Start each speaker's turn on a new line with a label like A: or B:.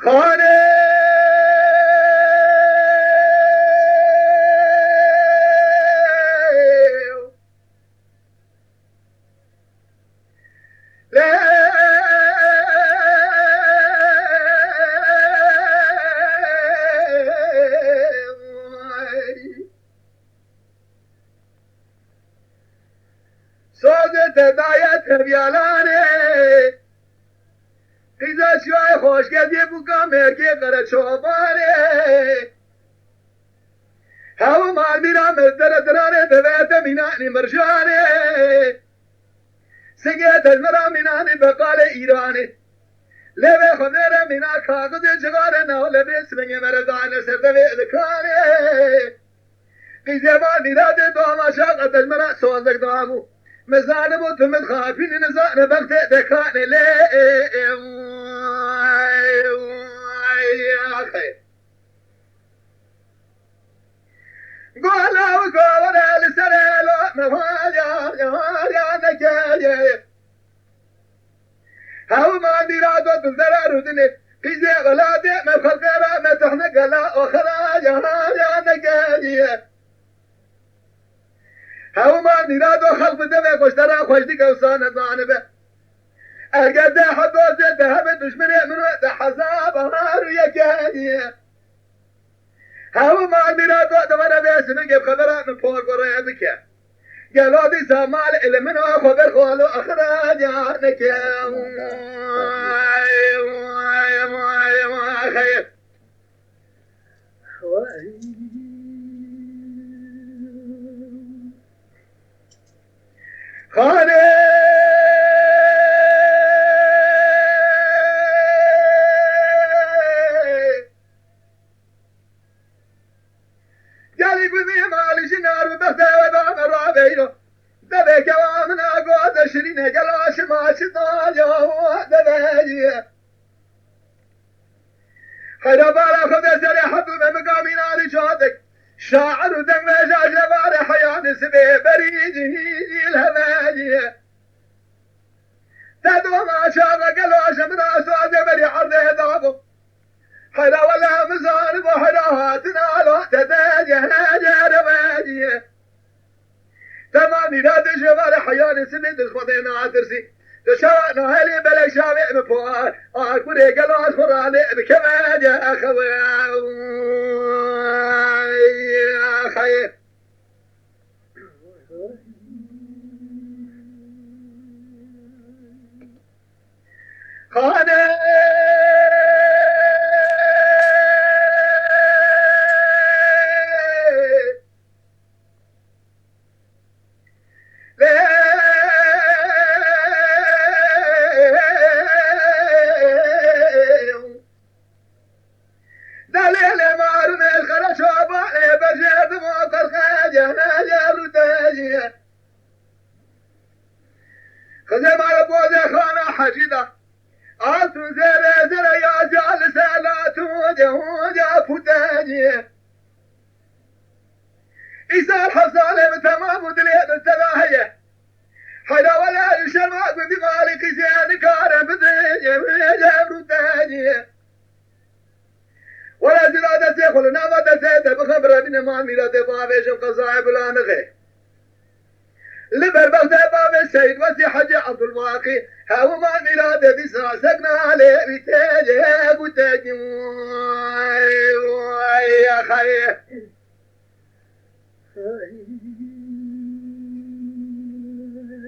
A: خانه سازت دایت بیالانه قیزا شوی خوشگذی بکا مرکی قره چوبانه هاو مال میرا مزدر درانه دویت مینانی مرشانه سگیت المرا مینانی بقال ایرانه لبه خودره مینا کاغذ جگاره نو لبه سبنگ مردان سردوی ادکانه قیزه مال میرا ده دوما شاقت المرا سوزک دوامو مزانه بود من خافين نزانه بغت دكانه لا خير قولا وقولا لسلالو مهاجا نكايا هاو ما ديرادو تزرارو دني قيزي غلادي ما خلقرا ما تحنقلا وخراجا نكايا هاو ما نيرادو خلف دمه كشترا خوشدي كوسانه زانبه اگر ده حدوزه ده همه دشمنه منو ده حزاب هارو يكاية هاو ما نيرادو دمنا بيسنن جيب خبره من فوق قرية بكا قالوا دي سامال اللي منو خبر خالو اخراجانك خير خانه جالي بذي مالي شنار ببخته ودام رابينو دبي كوامنا قوز شرينه جلاش ما شطايا دبي خير بالا خذ سري حبو بمقامين علي شادك شاعر ودم جاج لبار حيان سبي بريجي الهماجي تدو ما شاغ قلوش من أسواج بري حرده ضابو حلا ولا مزارب وحلاهاتنا لو تداجه جرواجي تمامي لا تشغل حيان سبي تخوضينا عدرسي تشانا هلي بلا شابع مفوار أكبري قلوش فراني بكماجة أخوي خير خانه دليل مارن الخرش وبالي بجد موتر خاجة ناجة رتاجية خزم على بوزة خانة حشيدة آتو زر زر يا جالسة لا توجه فتاجية إيسا الحصالة تمام ودليل التباهية حدا ولا يشرع بدمالك زين كارم بديجة ويجب رتاجية ولا زرادة سيخل نامة سيدة بخبرة من ما ميلاد بابيش القصائب لا نغي لبر بغد باب السيد وسي حج عبد الواقي هاو ما ميلاد في ساسقنا عليه بتاجه بتاجه يا خير